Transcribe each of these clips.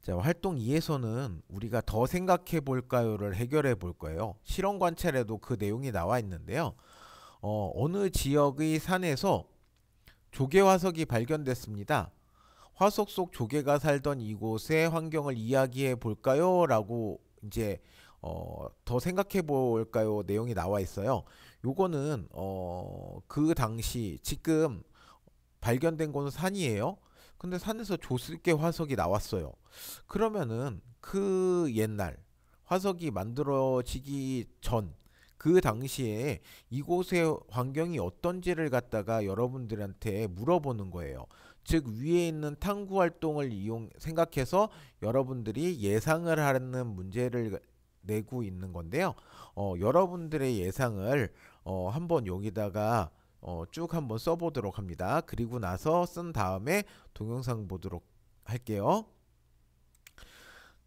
자, 활동 2에서는 우리가 더 생각해 볼까요를 해결해 볼 거예요. 실험 관찰에도 그 내용이 나와 있는데요. 어느 지역의 산에서 조개 화석이 발견됐습니다. 화석 속 조개가 살던 이곳의 환경을 이야기해 볼까요? 라고 이제 더 생각해 볼까요? 내용이 나와 있어요. 요거는 그 당시 지금 발견된 곳은 산이에요. 근데 산에서 조습계 화석이 나왔어요. 그러면은 그 옛날 화석이 만들어지기 전 그 당시에 이곳의 환경이 어떤지를 갖다가 여러분들한테 물어보는 거예요. 즉 위에 있는 탐구 활동을 생각해서 여러분들이 예상을 하는 문제를 내고 있는 건데요. 여러분들의 예상을 한번 여기다가 쭉 한번 써보도록 합니다. 그리고 나서 쓴 다음에 동영상 보도록 할게요.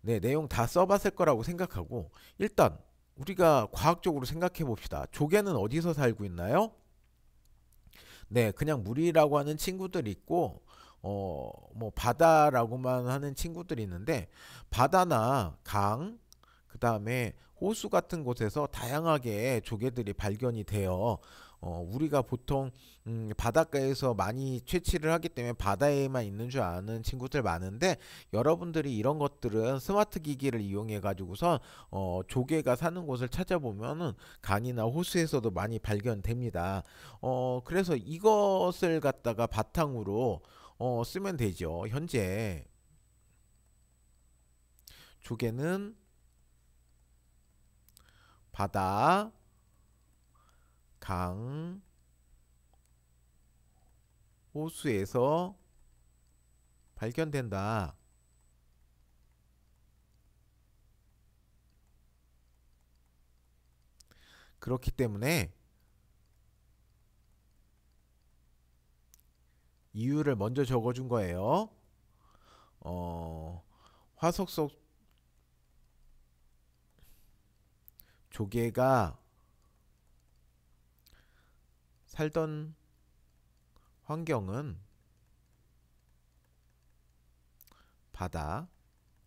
네, 내용 다 써봤을 거라고 생각하고 일단 우리가 과학적으로 생각해 봅시다. 조개는 어디서 살고 있나요? 네, 그냥 물이라고 하는 친구들이 있고 뭐 바다라고만 하는 친구들이 있는데 바다나 강, 그 다음에 호수 같은 곳에서 다양하게 조개들이 발견이 돼요. 우리가 보통 바닷가에서 많이 채취를 하기 때문에 바다에만 있는 줄 아는 친구들 많은데 여러분들이 이런 것들은 스마트 기기를 이용해 가지고서 조개가 사는 곳을 찾아보면은 강이나 호수에서도 많이 발견됩니다. 그래서 이것을 갖다가 바탕으로 쓰면 되죠. 현재 조개는 바다, 강, 호수에서 발견된다. 그렇기 때문에 이유를 먼저 적어준 거예요. 화석 속 조개가 살던 환경은 바다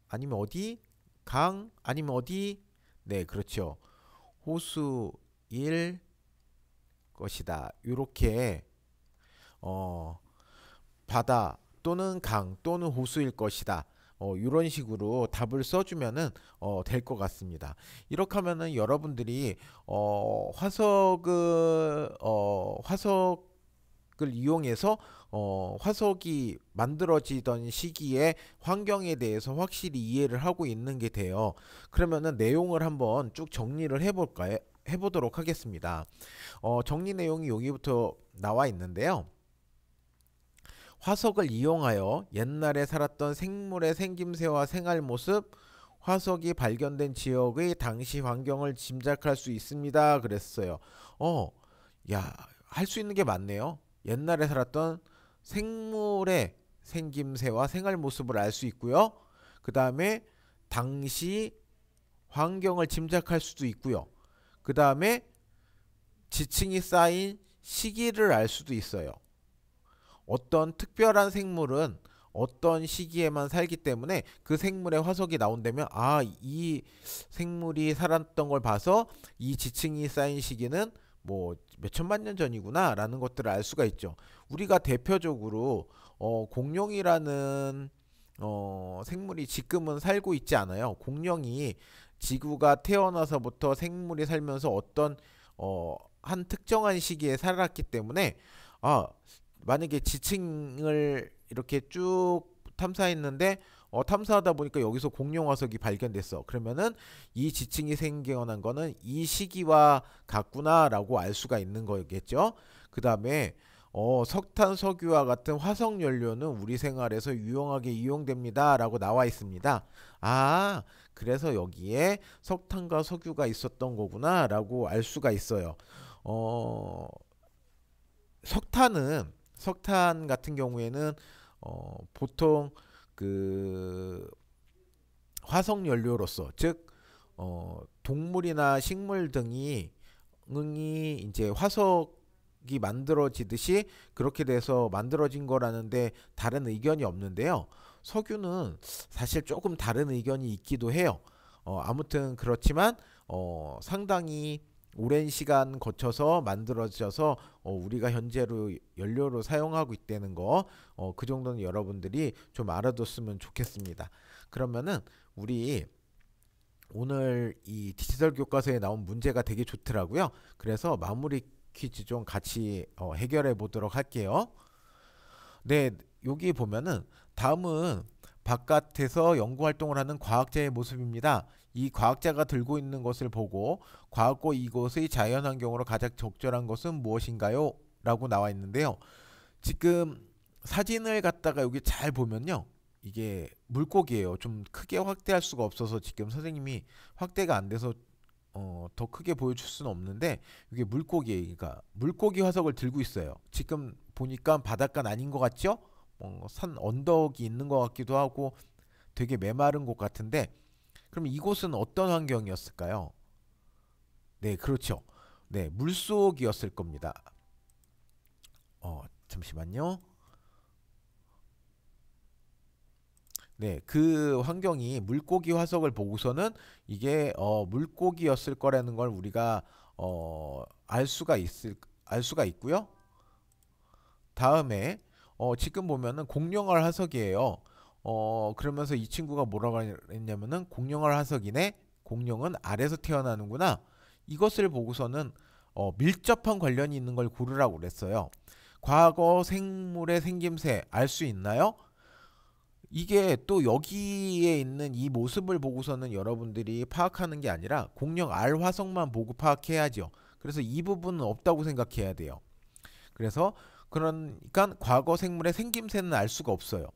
아니면 어디? 강 아니면 어디? 네, 그렇죠. 호수일 것이다. 이렇게 어, 바다 또는 강 또는 호수일 것이다. 이런 식으로 답을 써주면은 될 것 같습니다. 이렇게 하면은 여러분들이 화석을 이용해서 화석이 만들어지던 시기의 환경에 대해서 확실히 이해를 하고 있는 게 돼요. 그러면은 내용을 한번 쭉 정리를 해볼까요? 해보도록 하겠습니다. 정리 내용이 여기부터 나와 있는데요. 화석을 이용하여 옛날에 살았던 생물의 생김새와 생활 모습, 화석이 발견된 지역의 당시 환경을 짐작할 수 있습니다. 그랬어요. 야, 할 수 있는 게 많네요. 옛날에 살았던 생물의 생김새와 생활 모습을 알 수 있고요. 그 다음에 당시 환경을 짐작할 수도 있고요. 그 다음에 지층이 쌓인 시기를 알 수도 있어요. 어떤 특별한 생물은 어떤 시기에만 살기 때문에 그 생물의 화석이 나온다면 이 생물이 살았던 걸 봐서 이 지층이 쌓인 시기는 뭐 몇천만 년 전이구나 라는 것들을 알 수가 있죠. 우리가 대표적으로 공룡이라는 생물이 지금은 살고 있지 않아요. 공룡이 지구가 태어나서부터 생물이 살면서 어떤 한 특정한 시기에 살았기 때문에 아 만약에 지층을 이렇게 쭉 탐사했는데 탐사하다 보니까 여기서 공룡 화석이 발견됐어. 그러면은 이 지층이 생겨난 거는 이 시기와 같구나라고 알 수가 있는 거겠죠. 그 다음에 석탄, 석유와 같은 화석 연료는 우리 생활에서 유용하게 이용됩니다라고 나와 있습니다. 그래서 여기에 석탄과 석유가 있었던 거구나라고 알 수가 있어요. 석탄 같은 경우에는 보통 그 화석 연료로서 즉 동물이나 식물 등이 이제 화석이 만들어지듯이 그렇게 돼서 만들어진 거라는데 다른 의견이 없는데요. 석유는 사실 조금 다른 의견이 있기도 해요. 아무튼 그렇지만 상당히 오랜 시간 거쳐서 만들어져서 우리가 현재로 연료로 사용하고 있다는 거, 그 정도는 여러분들이 좀 알아뒀으면 좋겠습니다. 그러면은 우리 오늘 이 디지털 교과서에 나온 문제가 되게 좋더라고요. 그래서 마무리 퀴즈 좀 같이 해결해 보도록 할게요. 네, 여기 보면은 다음은 바깥에서 연구 활동을 하는 과학자의 모습입니다. 이 과학자가 들고 있는 것을 보고 과거 이곳의 자연 환경으로 가장 적절한 것은 무엇인가요? 라고 나와 있는데요. 지금 사진을 갖다가 여기 잘 보면요. 이게 물고기예요. 좀 크게 확대할 수가 없어서 지금 선생님이 확대가 안 돼서 더 크게 보여줄 수는 없는데 이게 물고기예요. 그러니까 물고기 화석을 들고 있어요. 지금 보니까 바닷가는 아닌 것 같죠? 산 언덕이 있는 것 같기도 하고 되게 메마른 곳 같은데 그럼 이곳은 어떤 환경이었을까요? 네, 그렇죠. 네, 물속이었을 겁니다. 잠시만요. 네, 그 환경이 물고기 화석을 보고서는 이게 물고기였을 거라는 걸 우리가 알 수가 있고요. 다음에 지금 보면은 공룡알 화석이에요. 그러면서 이 친구가 뭐라고 했냐면은 공룡알 화석이네. 공룡은 알에서 태어나는구나. 이것을 보고서는 밀접한 관련이 있는 걸 고르라고 그랬어요. 과거 생물의 생김새 알 수 있나요? 이게 또 여기에 있는 이 모습을 보고서는 여러분들이 파악하는 게 아니라 공룡 알 화석만 보고 파악해야죠. 그래서 이 부분은 없다고 생각해야 돼요. 그래서 그러니까 과거 생물의 생김새는 알 수가 없어요.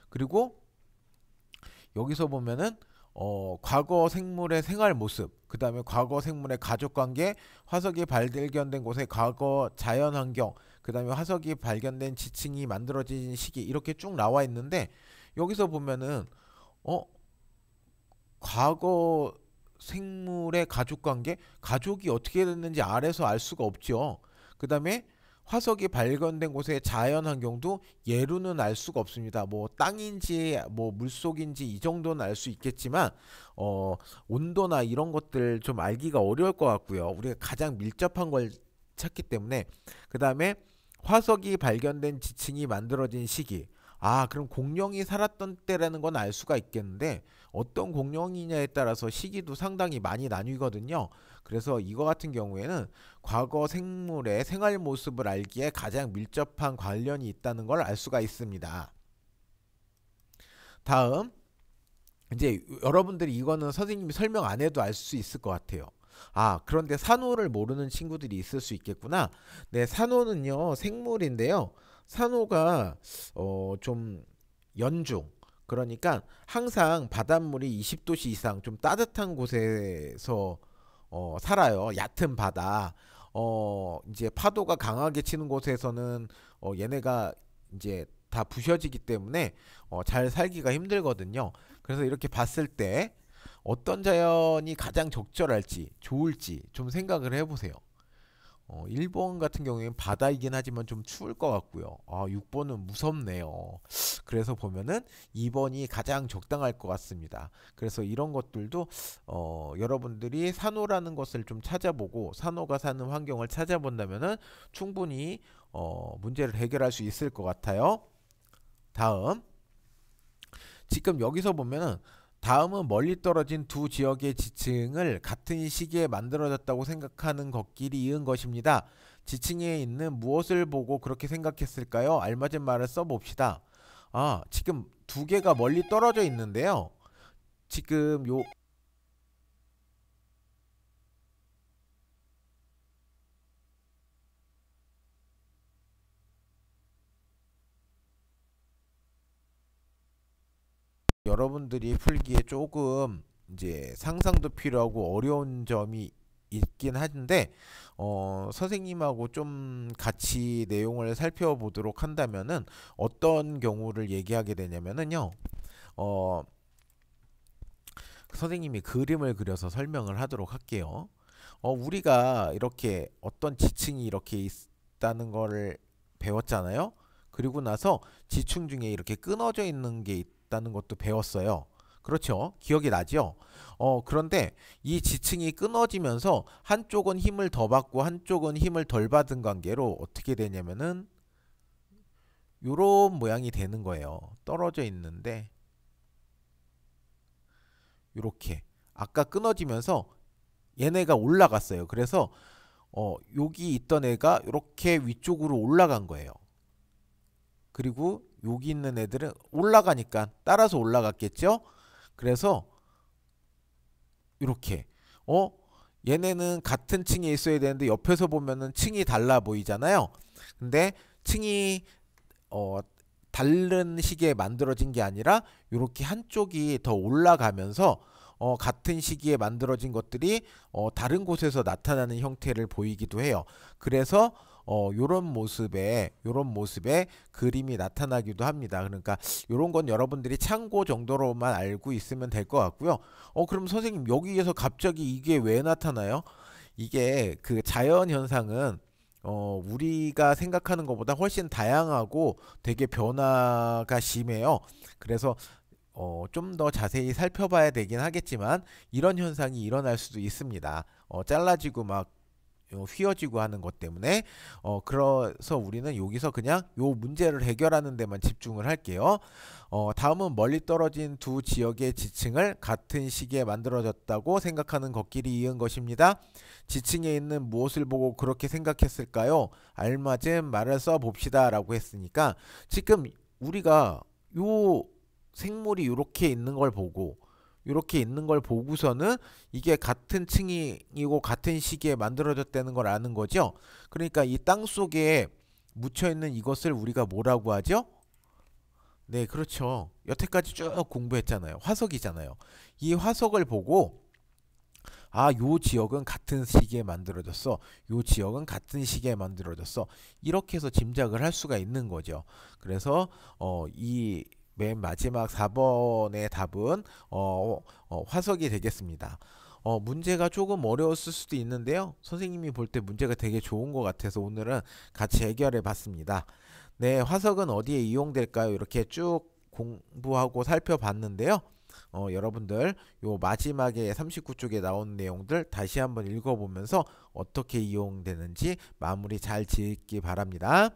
그리고 여기서 보면은 과거 생물의 생활 모습, 그 다음에 과거 생물의 가족 관계, 화석이 발견된 곳의 과거 자연 환경, 그 다음에 화석이 발견된 지층이 만들어진 시기 이렇게 쭉 나와 있는데 여기서 보면은 어 과거 생물의 가족 관계, 가족이 어떻게 됐는지 알에서 알 수가 없죠. 그 다음에 화석이 발견된 곳의 자연 환경도 예로는 알 수가 없습니다. 뭐 땅인지 뭐 물속인지 이 정도는 알 수 있겠지만 온도나 이런 것들 좀 알기가 어려울 것 같고요. 우리가 가장 밀접한 걸 찾기 때문에 그 다음에 화석이 발견된 지층이 만들어진 시기. 그럼 공룡이 살았던 때라는 건 알 수가 있겠는데 어떤 공룡이냐에 따라서 시기도 상당히 많이 나뉘거든요. 그래서 이거 같은 경우에는 과거 생물의 생활 모습을 알기에 가장 밀접한 관련이 있다는 걸 알 수가 있습니다. 다음 이제 여러분들이 이거는 선생님이 설명 안 해도 알 수 있을 것 같아요. 그런데 산호를 모르는 친구들이 있을 수 있겠구나. 네, 산호는요 생물인데요. 산호가 좀 연중, 그러니까 항상 바닷물이 20도씨 이상 좀 따뜻한 곳에서 살아요. 얕은 바다. 이제 파도가 강하게 치는 곳에서는 얘네가 이제 다 부셔지기 때문에 잘 살기가 힘들거든요. 그래서 이렇게 봤을 때 어떤 자연이 가장 적절할지 좋을지 좀 생각을 해보세요. 1번 같은 경우에는 바다이긴 하지만 좀 추울 것 같고요. 6번은 무섭네요. 그래서 보면은 2번이 가장 적당할 것 같습니다. 그래서 이런 것들도 여러분들이 산호라는 것을 좀 찾아보고 산호가 사는 환경을 찾아본다면은 충분히 문제를 해결할 수 있을 것 같아요. 다음 지금 여기서 보면은 다음은 멀리 떨어진 두 지역의 지층을 같은 시기에 만들어졌다고 생각하는 것끼리 이은 것입니다. 지층에 있는 무엇을 보고 그렇게 생각했을까요? 알맞은 말을 써봅시다. 지금 두 개가 멀리 떨어져 있는데요. 지금 여러분들이 풀기에 조금 이제 상상도 필요하고 어려운 점이 있긴 한데 선생님하고 좀 같이 내용을 살펴보도록 한다면은 어떤 경우를 얘기하게 되냐면은요. 어, 선생님이 그림을 그려서 설명을 하도록 할게요. 우리가 이렇게 어떤 지층이 이렇게 있다는 거를 배웠잖아요. 그리고 나서 지층 중에 이렇게 끊어져 있는 게 만들어졌다는 것도 배웠어요. 그렇죠? 기억이 나죠? 그런데 이 지층이 끊어지면서 한쪽은 힘을 더 받고 한쪽은 힘을 덜 받은 관계로 어떻게 되냐면은 요런 모양이 되는 거예요. 떨어져 있는데 요렇게 아까 끊어지면서 얘네가 올라갔어요. 그래서 여기 있던 애가 이렇게 위쪽으로 올라간 거예요. 그리고 여기 있는 애들은 올라가니까 따라서 올라갔겠죠? 그래서 이렇게 얘네는 같은 층에 있어야 되는데 옆에서 보면은 층이 달라 보이잖아요. 근데 층이 다른 시기에 만들어진 게 아니라 이렇게 한쪽이 더 올라가면서 같은 시기에 만들어진 것들이 다른 곳에서 나타나는 형태를 보이기도 해요. 그래서 요런 모습에 그림이 나타나기도 합니다. 그러니까 요런 건 여러분들이 참고 정도로만 알고 있으면 될 것 같고요. 그럼 선생님 여기에서 갑자기 이게 왜 나타나요? 이게 그 자연 현상은 우리가 생각하는 것보다 훨씬 다양하고 되게 변화가 심해요. 그래서 좀 더 자세히 살펴봐야 되긴 하겠지만 이런 현상이 일어날 수도 있습니다. 잘라지고 막 휘어지고 하는 것 때문에 그래서 우리는 여기서 그냥 요 문제를 해결하는 데만 집중을 할게요. 다음은 멀리 떨어진 두 지역의 지층을 같은 시기에 만들어졌다고 생각하는 것끼리 이은 것입니다. 지층에 있는 무엇을 보고 그렇게 생각했을까요? 알맞은 말을 써봅시다 라고 했으니까 지금 우리가 요 생물이 이렇게 있는 걸 보고 이렇게 있는 걸 보고서는 이게 같은 층이고 같은 시기에 만들어졌다는 걸 아는 거죠. 그러니까 이 땅 속에 묻혀 있는 이것을 우리가 뭐라고 하죠? 네, 그렇죠. 여태까지 쭉 공부했잖아요. 화석이잖아요. 이 화석을 보고 요 지역은 같은 시기에 만들어졌어. 요 지역은 같은 시기에 만들어졌어. 이렇게 해서 짐작을 할 수가 있는 거죠. 그래서 이 맨 마지막 4번의 답은 화석이 되겠습니다. 문제가 조금 어려웠을 수도 있는데요. 선생님이 볼 때 문제가 되게 좋은 것 같아서 오늘은 같이 해결해 봤습니다. 네, 화석은 어디에 이용될까요? 이렇게 쭉 공부하고 살펴봤는데요. 여러분들 요 마지막에 39쪽에 나온 내용들 다시 한번 읽어보면서 어떻게 이용되는지 마무리 잘 짓기 바랍니다.